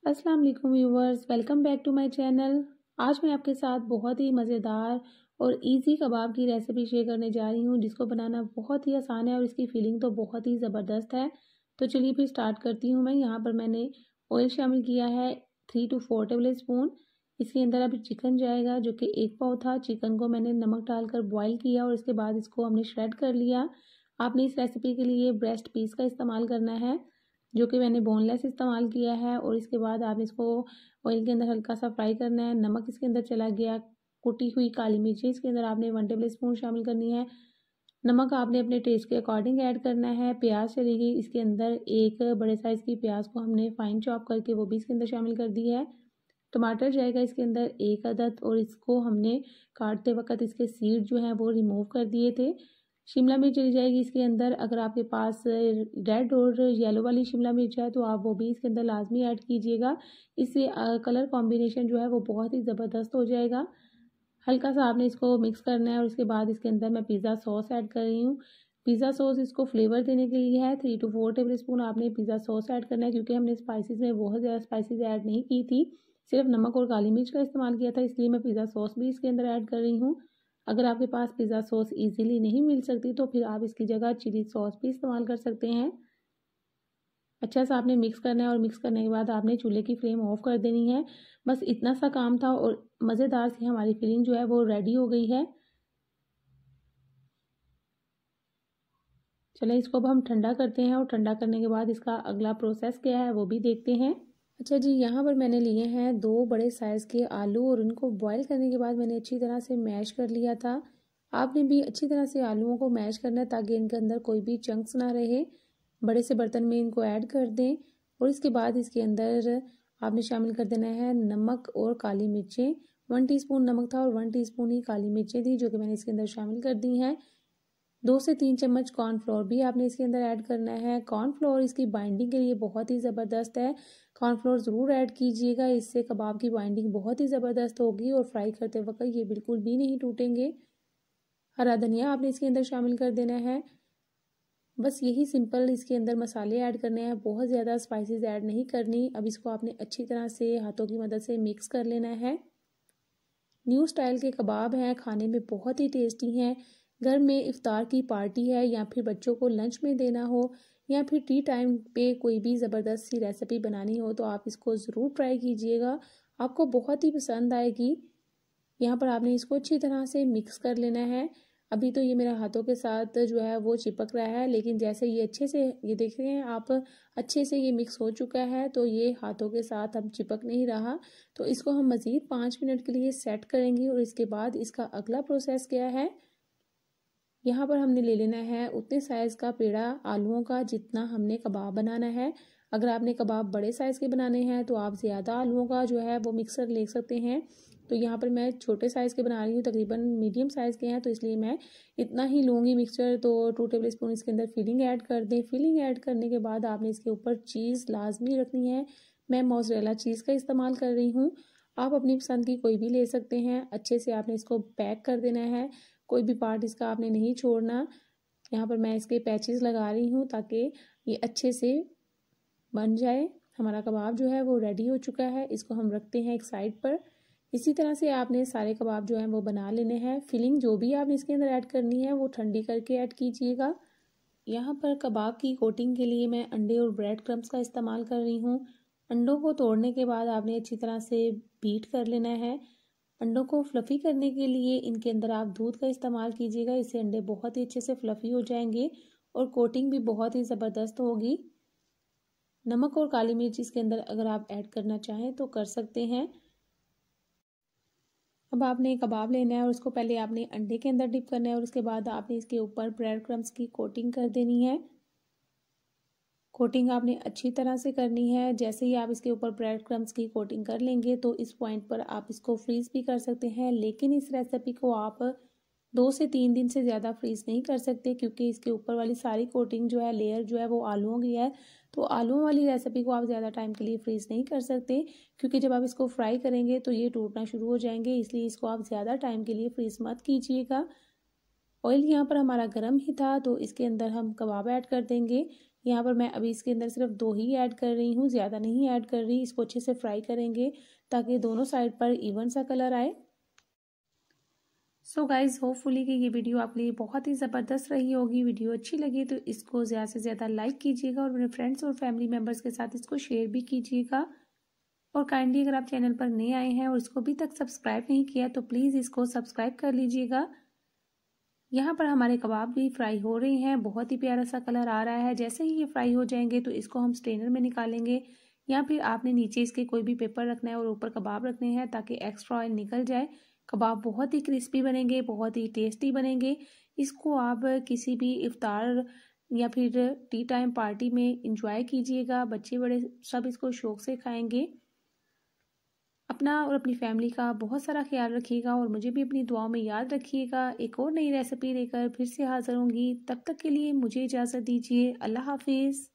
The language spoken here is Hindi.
अस्सलाम वालेकुम viewers, welcome back to my channel. आज मैं आपके साथ बहुत ही मज़ेदार और इजी कबाब की रेसिपी शेयर करने जा रही हूँ, जिसको बनाना बहुत ही आसान है और इसकी फीलिंग तो बहुत ही ज़बरदस्त है। तो चलिए फिर स्टार्ट करती हूँ। मैं यहाँ पर मैंने ऑयल शामिल किया है 3 to 4 टेबल स्पून। इसके अंदर अभी चिकन जाएगा, जो कि 1 पाव था। चिकन को मैंने नमक डालकर बॉयल किया और इसके बाद इसको हमने श्रेड कर लिया। आपने इस रेसिपी के लिए ब्रेस्ट पीस का इस्तेमाल करना है, जो कि मैंने बोनलेस इस्तेमाल किया है। और इसके बाद आप इसको ऑयल के अंदर हल्का सा फ्राई करना है। नमक इसके अंदर चला गया। कुटी हुई काली मिर्ची इसके अंदर आपने 1 टेबल स्पून शामिल करनी है। नमक आपने अपने टेस्ट के अकॉर्डिंग ऐड करना है। प्याज चली गई इसके अंदर, एक बड़े साइज़ की प्याज को हमने फाइन चॉप करके वो भी इसके अंदर शामिल कर दी है। टमाटर जाएगा इसके अंदर 1 अदद, और इसको हमने काटते वक्त इसके सीड जो हैं वो रिमूव कर दिए थे। शिमला मिर्च चली जाएगी इसके अंदर। अगर आपके पास रेड और येलो वाली शिमला मिर्च है तो आप वो भी इसके अंदर लाजमी ऐड कीजिएगा। इससे कलर कॉम्बिनेशन जो है वो बहुत ही ज़बरदस्त हो जाएगा। हल्का सा आपने इसको मिक्स करना है और इसके बाद इसके अंदर मैं पिज़्ज़ा सॉस ऐड कर रही हूँ। पिज़्ज़ा सॉस इसको फ्लेवर देने के लिए है। 3 to 4 टेबल स्पून आपने पिज़्ज़ा सॉस ऐड करना है, क्योंकि हमने स्पाइसेस में बहुत ज़्यादा स्पाइसेस ऐड नहीं की थी, सिर्फ नमक और काली मिर्च का इस्तेमाल किया था, इसलिए मैं पिज़्ज़ा सॉस भी इसके अंदर ऐड कर रही हूँ। अगर आपके पास पिज़्ज़ा सॉस इजीली नहीं मिल सकती तो फिर आप इसकी जगह चिली सॉस भी इस्तेमाल कर सकते हैं। अच्छा सा आपने मिक्स करना है और मिक्स करने के बाद आपने चूल्हे की फ्लेम ऑफ कर देनी है। बस इतना सा काम था और मज़ेदार सी हमारी फिलिंग जो है वो रेडी हो गई है। चलें इसको अब हम ठंडा करते हैं और ठंडा करने के बाद इसका अगला प्रोसेस क्या है वो भी देखते हैं। अच्छा जी, यहाँ पर मैंने लिए हैं 2 बड़े साइज़ के आलू और उनको बॉईल करने के बाद मैंने अच्छी तरह से मैश कर लिया था। आपने भी अच्छी तरह से आलूओं को मैश करना है ताकि इनके अंदर कोई भी चंक्स ना रहे। बड़े से बर्तन में इनको ऐड कर दें और इसके बाद इसके अंदर आपने शामिल कर देना है नमक और काली मिर्चें। 1 टीस्पून नमक था और 1 टीस्पून ही काली मिर्चें थी, जो कि मैंने इसके अंदर शामिल कर दी हैं। 2 से 3 चम्मच कॉर्नफ्लोर भी आपने इसके अंदर ऐड करना है। कॉर्नफ्लोर इसकी बाइंडिंग के लिए बहुत ही ज़बरदस्त है। कॉर्नफ्लोर ज़रूर ऐड कीजिएगा, इससे कबाब की बाइंडिंग बहुत ही ज़बरदस्त होगी और फ्राई करते वक्त ये बिल्कुल भी नहीं टूटेंगे। हरा धनिया आपने इसके अंदर शामिल कर देना है। बस यही सिंपल इसके अंदर मसाले ऐड करने हैं, बहुत ज़्यादा स्पाइसेस ऐड नहीं करनी। अब इसको आपने अच्छी तरह से हाथों की मदद से मिक्स कर लेना है। न्यू स्टाइल के कबाब हैं, खाने में बहुत ही टेस्टी हैं। घर में इफ्तार की पार्टी है या फिर बच्चों को लंच में देना हो या फिर टी टाइम पे कोई भी ज़बरदस्त सी रेसिपी बनानी हो तो आप इसको ज़रूर ट्राई कीजिएगा, आपको बहुत ही पसंद आएगी। यहाँ पर आपने इसको अच्छी तरह से मिक्स कर लेना है। अभी तो ये मेरे हाथों के साथ जो है वो चिपक रहा है, लेकिन जैसे ये अच्छे से ये देख रहे हैं आप, अच्छे से ये मिक्स हो चुका है तो ये हाथों के साथ अब चिपक नहीं रहा। तो इसको हम मज़ीद 5 मिनट के लिए सेट करेंगे और इसके बाद इसका अगला प्रोसेस क्या है, यहाँ पर हमने ले लेना है उतने साइज़ का पेड़ा आलूओं का जितना हमने कबाब बनाना है। अगर आपने कबाब बड़े साइज़ के बनाने हैं तो आप ज़्यादा आलूओं का जो है वो मिक्सर ले सकते हैं। तो यहाँ पर मैं छोटे साइज़ के बना रही हूँ, तकरीबन मीडियम साइज़ के हैं, तो इसलिए मैं इतना ही लूँगी मिक्सचर। तो 2 टेबल स्पून इसके अंदर फिलिंग ऐड कर दें। फिलिंग ऐड करने के बाद आपने इसके ऊपर चीज़ लाजमी रखनी है। मैं मोज़रेला चीज़ का इस्तेमाल कर रही हूँ, आप अपनी पसंद की कोई भी ले सकते हैं। अच्छे से आपने इसको पैक कर देना है, कोई भी पार्ट इसका आपने नहीं छोड़ना। यहाँ पर मैं इसके पैचेस लगा रही हूँ ताकि ये अच्छे से बन जाए। हमारा कबाब जो है वो रेडी हो चुका है, इसको हम रखते हैं एक साइड पर। इसी तरह से आपने सारे कबाब जो हैं वो बना लेने हैं। फिलिंग जो भी आपने इसके अंदर ऐड करनी है वो ठंडी करके ऐड कीजिएगा। यहाँ पर कबाब की कोटिंग के लिए मैं अंडे और ब्रेड क्रम्स का इस्तेमाल कर रही हूँ। अंडों को तोड़ने के बाद आपने अच्छी तरह से बीट कर लेना है। अंडों को फ्लफ़ी करने के लिए इनके अंदर आप दूध का इस्तेमाल कीजिएगा, इससे अंडे बहुत ही अच्छे से फ्लफ़ी हो जाएंगे और कोटिंग भी बहुत ही ज़बरदस्त होगी। नमक और काली मिर्च इसके अंदर अगर आप ऐड करना चाहें तो कर सकते हैं। अब आपने कबाब लेना है और उसको पहले आपने अंडे के अंदर डिप करना है और उसके बाद आपने इसके ऊपर ब्रेड क्रम्स की कोटिंग कर देनी है। कोटिंग आपने अच्छी तरह से करनी है। जैसे ही आप इसके ऊपर ब्रेड क्रम्स की कोटिंग कर लेंगे तो इस पॉइंट पर आप इसको फ्रीज़ भी कर सकते हैं, लेकिन इस रेसिपी को आप 2 से 3 दिन से ज़्यादा फ्रीज़ नहीं कर सकते, क्योंकि इसके ऊपर वाली सारी कोटिंग जो है, लेयर जो है वो आलूओं की है। तो आलूओं वाली रेसिपी को आप ज़्यादा टाइम के लिए फ्रीज़ नहीं कर सकते, क्योंकि जब आप इसको फ्राई करेंगे तो ये टूटना शुरू हो जाएंगे, इसलिए इसको आप ज़्यादा टाइम के लिए फ्रीज़ मत कीजिएगा। ऑयल यहाँ पर हमारा गर्म ही था तो इसके अंदर हम कबाब ऐड कर देंगे। यहाँ पर मैं अभी इसके अंदर सिर्फ 2 ही ऐड कर रही हूँ, ज़्यादा नहीं ऐड कर रही। इसको अच्छे से फ्राई करेंगे ताकि दोनों साइड पर इवन सा कलर आए। सो गाइज़, होपफुली कि ये वीडियो आपके लिए बहुत ही ज़बरदस्त रही होगी। वीडियो अच्छी लगी तो इसको ज़्यादा से ज़्यादा लाइक कीजिएगा और अपने फ्रेंड्स और फैमिली मेम्बर्स के साथ इसको शेयर भी कीजिएगा। और काइंडली अगर आप चैनल पर नए आए हैं और इसको अभी तक सब्सक्राइब नहीं किया तो प्लीज़ इसको सब्सक्राइब कर लीजिएगा। यहाँ पर हमारे कबाब भी फ्राई हो रहे हैं, बहुत ही प्यारा सा कलर आ रहा है। जैसे ही ये फ्राई हो जाएंगे तो इसको हम स्ट्रेनर में निकालेंगे, या फिर आपने नीचे इसके कोई भी पेपर रखना है और ऊपर कबाब रखने हैं ताकि एक्स्ट्रा ऑयल निकल जाए। कबाब बहुत ही क्रिस्पी बनेंगे, बहुत ही टेस्टी बनेंगे। इसको आप किसी भी इफ्तार या फिर टी टाइम पार्टी में इंजॉय कीजिएगा। बच्चे बड़े सब इसको शौक से खाएंगे। अपना और अपनी फैमिली का बहुत सारा ख्याल रखिएगा और मुझे भी अपनी दुआओं में याद रखिएगा। एक और नई रेसिपी लेकर फिर से हाजिर होंगी, तब तक के लिए मुझे इजाज़त दीजिए। अल्लाह हाफिज़।